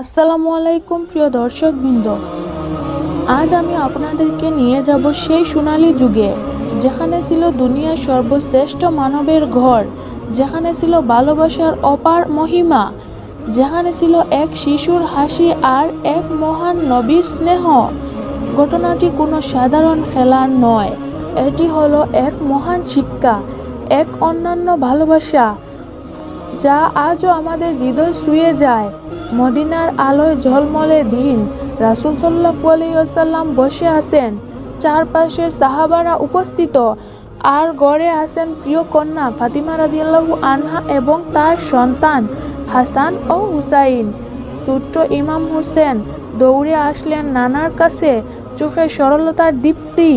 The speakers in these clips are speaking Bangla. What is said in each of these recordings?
আসসালামু আলাইকুম প্রিয় দর্শকবৃন্দ। আজ আমি আপনাদেরকে নিয়ে যাব সেই সোনালী যুগে, যেখানে ছিল দুনিয়ার সর্বশ্রেষ্ঠ মানবের ঘর, যেখানে ছিল ভালোবাসার অপার মহিমা, যেখানে ছিল এক শিশুর হাসি আর এক মহান নবীর স্নেহ। ঘটনাটি কোনো সাধারণ খেলার নয়, এটি হলো এক মহান শিক্ষা, এক অন্যান্য ভালোবাসা যা আজও আমাদের হৃদয় ছুঁয়ে যায়। মদিনার আলোয় ঝলমলে দিন, রাসূল সাল্লাল্লাহু আলাইহি ওয়াসাল্লাম বসে আছেন, চারপাশে সাহাবারা উপস্থিত, আর গড়ে আছেন প্রিয় কন্যা ফাতিমা রাদিয়াল্লাহু আনহা এবং তার সন্তান হাসান ও হুসাইন। ছোট্ট ইমাম হোসেন দৌড়ে আসলেন নানার কাছে, চোখে সরলতার দীপ্তি,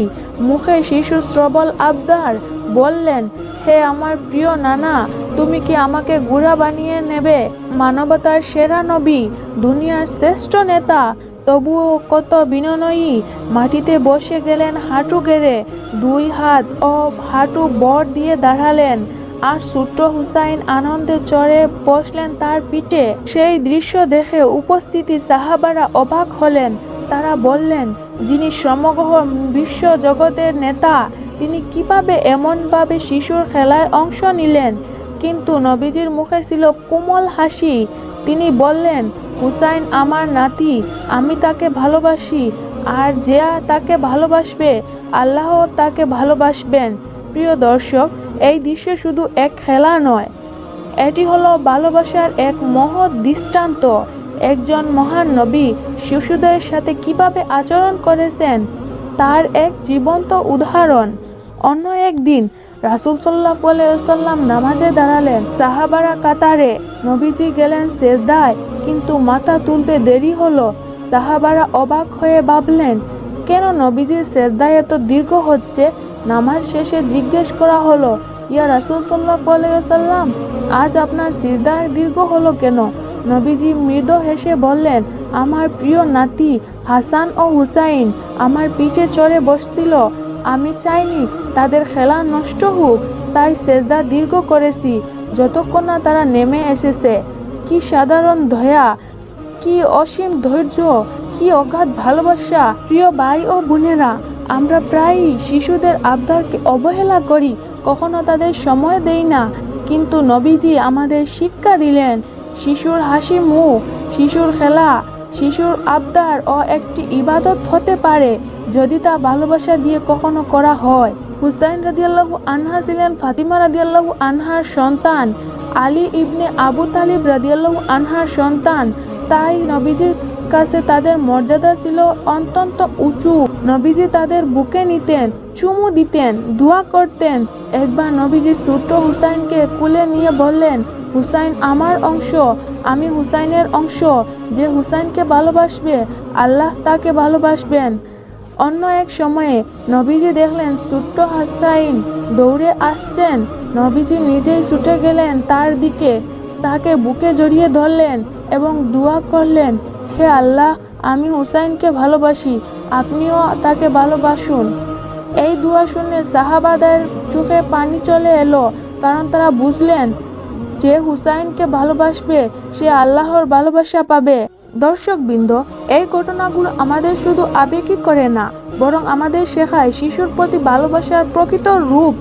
মুখে শিশুর শ্রবল আবদার। বললেন, হে আমার প্রিয় নানা, তুমি কি আমাকে গুঁড়া বানিয়ে নেবে? মানবতার সেরা নবী, দুনিয়ার শ্রেষ্ঠ নেতা, তবুও কত বিনয়ী মাটিতে বসে গেলেন হাঁটু গেড়ে, দুই হাত ও হাঁটু বর দিয়ে দাঁড়ালেন, আর ছোট্ট হুসাইন আনন্দে চড়ে বসলেন তার পিঠে। সেই দৃশ্য দেখে উপস্থিতি সাহাবারা অবাক হলেন। তারা বললেন, যিনি সমগ্র বিশ্ব জগতের নেতা, তিনি কিভাবে এমনভাবে শিশুর খেলায় অংশ নিলেন? কিন্তু নবীজির মুখে ছিল কোমল হাসি। তিনি বললেন, হুসাইন আমার নাতি, আমি তাকে ভালোবাসি, আর যে তাকে ভালোবাসবে আল্লাহ তাকে ভালোবাসবেন। প্রিয় দর্শক, এই দৃশ্য শুধু এক খেলা নয়, এটি হলো ভালোবাসার এক মহৎ দৃষ্টান্ত। একজন মহান নবী শিশুদের সাথে কিভাবে আচরণ করেছেন তার এক জীবন্ত উদাহরণ। অন্য একদিন রাসূল সাল্লাল্লাহু আলাইহি ওয়াসাল্লাম নামাজে দাঁড়ালেন, সাহাবারা কাতারে, নবীজি গেলেন সেজদায়, কিন্তু মাথা তুলতে দেরি হলো। সাহাবারা অবাক হয়ে ভাবলেন, কেন নবীজির সেজদায় এত দীর্ঘ হচ্ছে? নামাজ শেষে জিজ্ঞেস করা হলো, ইয়া রাসূল সাল্লাল্লাহু আলাইহি ওয়াসাল্লাম, আজ আপনার সিজদা দীর্ঘ হলো কেন? নবীজি মৃদু হেসে বললেন, আমার প্রিয় নাতি হাসান ও হুসাইন আমার পিঠে চড়ে বসছিল, আমি চাইনি তাদের খেলা নষ্ট হোক, তাই সেজদা দীর্ঘ করেছি যতক্ষণ না তারা নেমে এসেছে। কি সাধারণ দয়া, কি অসীম ধৈর্য, কি অগাধ ভালোবাসা! প্রিয় ভাই ও বোনেরা, আমরা প্রায়ই শিশুদের আবদারকে অবহেলা করি, কখনো তাদের সময় দেই না। কিন্তু নবীজি আমাদের শিক্ষা দিলেন, শিশুর হাসি মুখ, শিশুর খেলা, শিশুর আবদার ও একটি ইবাদত হতে পারে, যদি তা ভালোবাসা দিয়ে কখনো করা হয়। হুসাইন রাদিয়াল্লাহু আনহা ছিলেন ফাতিমা রাদিয়াল্লাহু আনহার সন্তান, আলী ইবনে আবু তালিব রাদিয়াল্লাহু আনহার সন্তান। তাই নবীজির কাছে তাদের মর্যাদা ছিল অত্যন্ত উঁচু। নবীজি তাদের বুকে নিতেন, চুমু দিতেন, দোয়া করতেন। একবার নবীজি ছোট্ট হুসাইনকে কোলে নিয়ে বললেন, হুসাইন আমার অংশ, আমি হুসাইনের অংশ। যে হুসাইনকে ভালোবাসবে আল্লাহ তাকে ভালোবাসবেন। অন্য এক সময়ে নবীজি দেখলেন ছোট্ট হুসাইন দৌড়ে আসছেন। নবীজি নিজেই ছুটে গেলেন তার দিকে, তাকে বুকে জড়িয়ে ধরলেন এবং দোয়া করলেন, হে আল্লাহ, আমি হুসাইনকে ভালোবাসি, আপনিও তাকে ভালোবাসুন। এই দোয়া শুনে সাহাবাদের চোখে পানি চলে এলো, কারণ তারা বুঝলেন, যে হুসাইনকে ভালোবাসবে সে আল্লাহর ভালোবাসা পাবে। দর্শকবৃন্দ, এই ঘটনাগুলো আমাদের শুধু আবেগই করে না, বরং আমাদের শেখায় শিশুর প্রতি ভালোবাসার প্রকৃত রূপ।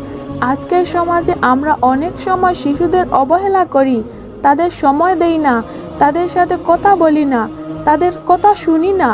আজকের সমাজে আমরা অনেক সময় শিশুদের অবহেলা করি, তাদের সময় দেই না, তাদের সাথে কথা বলি না, তাদের কথা শুনি না।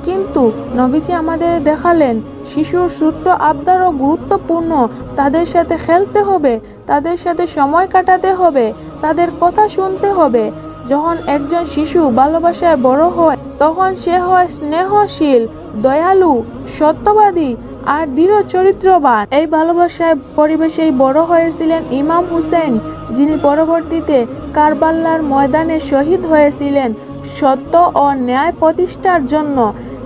কিন্তু নবীজি আমাদের দেখালেন, শিশুর ছোট্ট আবদারও গুরুত্বপূর্ণ। তাদের সাথে খেলতে হবে, তাদের সাথে সময় কাটাতে হবে, তাদের কথা শুনতে হবে। যখন একজন শিশু ভালোবাসায় বড় হয়, তখন সে হয় স্নেহশীল, দয়ালু, সত্যবাদী আর দৃঢ় চরিত্রবান। এই ভালোবাসায় পরিবেশেই বড় হয়েছিলেন ইমাম হুসেন, যিনি পরবর্তীতে কারবালার ময়দানে শহীদ হয়েছিলেন সত্য ও ন্যায় প্রতিষ্ঠার জন্য।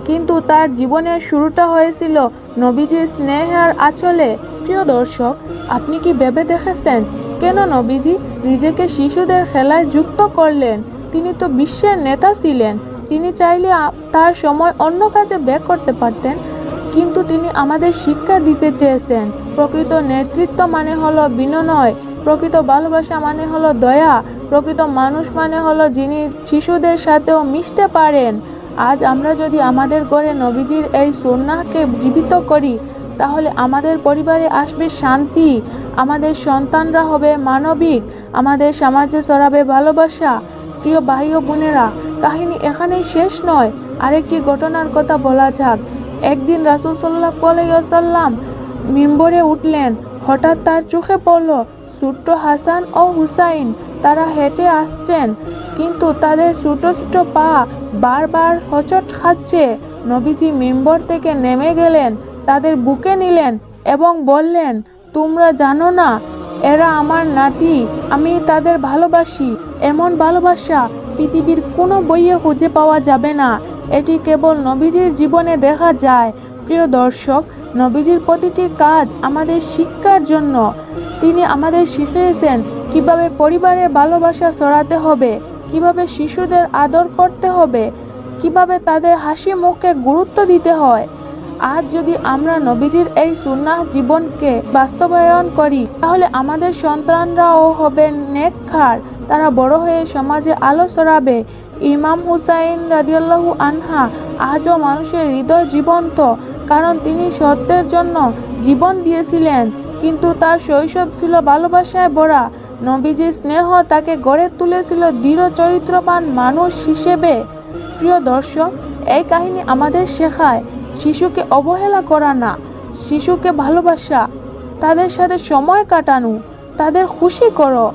কিন্তু তার জীবনের শুরুটা হয়েছিল নবীজির স্নেহের আঁচলে। প্রিয় দর্শক, আপনি কি ভেবে দেখেছেন কেন নবীজি নিজেকে শিশুদের খেলায় যুক্ত করলেন? তিনি তো বিশ্বের নেতা ছিলেন, তিনি চাইলে তার সময় অন্য কাজে ব্যয় করতে পারতেন, কিন্তু তিনি আমাদের শিক্ষা দিতে চেয়েছেন, প্রকৃত নেতৃত্ব মানে হলো বিনয়, প্রকৃত ভালোবাসা মানে হলো দয়া, প্রকৃত মানুষ মানে হলো যিনি শিশুদের সাথেও মিশতে পারেন। আজ আমরা যদি আমাদের ঘরে নবীজির এই সুন্নাহকে জীবিত করি, তাহলে আমাদের পরিবারে আসবে শান্তি, আমাদের সন্তানরা হবে মানবিক, আমাদের সমাজে ছড়াবে ভালোবাসা। প্রিয় ভাই ও বোনেরা, কাহিনী এখানেই শেষ নয়, আরেকটি ঘটনার কথা বলা যাক। একদিন রাসূল সাল্লাল্লাহু আলাইহি ওয়াসাল্লাম মিম্বরে উঠলেন। হঠাৎ তার চোখে পড়ল ছোট্ট হাসান ও হুসাইন। তারা হেঁটে আসছেন, কিন্তু তাদের ছোট ছোট পা বারবার হোঁচট খাচ্ছে। নবীজি মিম্বর থেকে নেমে গেলেন, তাদের বুকে নিলেন এবং বললেন, তোমরা জানো না এরা আমার নাতি, আমি তাদের ভালোবাসি। এমন ভালোবাসা পৃথিবীর কোনো বইয়ে খুঁজে পাওয়া যাবে না, এটি কেবল নবীজির জীবনে দেখা যায়। প্রিয় দর্শক, নবীজির প্রতিটি কাজ আমাদের শিক্ষার জন্য। তিনি আমাদের শিখিয়েছেন কিভাবে পরিবারে ভালোবাসা ছড়াতে হবে, কিভাবে শিশুদের আদর করতে হবে, কিভাবে তাদের হাসি মুখে গুরুত্ব দিতে হয়। আজ যদি আমরা নবীজির এই সুন্নাহ জীবনকে বাস্তবায়ন করি, তাহলে আমাদের সন্তানরাও হবে নেককার, তারা বড় হয়ে সমাজে আলো ছড়াবে। ইমাম হুসাইন রাদিয়াল্লাহু আনহা আজও মানুষের হৃদয় জীবন্ত, কারণ তিনি সত্যের জন্য জীবন দিয়েছিলেন, কিন্তু তার শৈশব ছিল ভালোবাসায় ভরা। নবীজির স্নেহ তাকে গড়ে তুলেছিল দৃঢ় চরিত্রবান মানুষ হিসেবে। প্রিয় দর্শক, এই কাহিনী আমাদের শেখায় শিশুকে অবহেলা করা না, শিশুকে ভালোবাসা, তাদের সাথে সময় কাটানো, তাদের খুশি করো,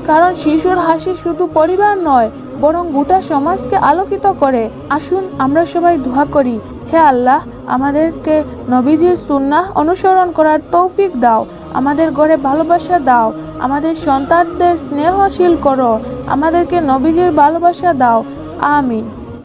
কারণ শিশুর হাসি শুধু পরিবার নয়, বরং গোটা সমাজকে আলোকিত করে। আসুন আমরা সবাই দোয়া করি, হে আল্লাহ, আমাদেরকে নবীজির সুন্নাহ অনুসরণ করার তৌফিক দাও, আমাদের ঘরে ভালোবাসা দাও, আমাদের সন্তানদের স্নেহশীল করো, আমাদেরকে নবীজির ভালোবাসা দাও। আমিন।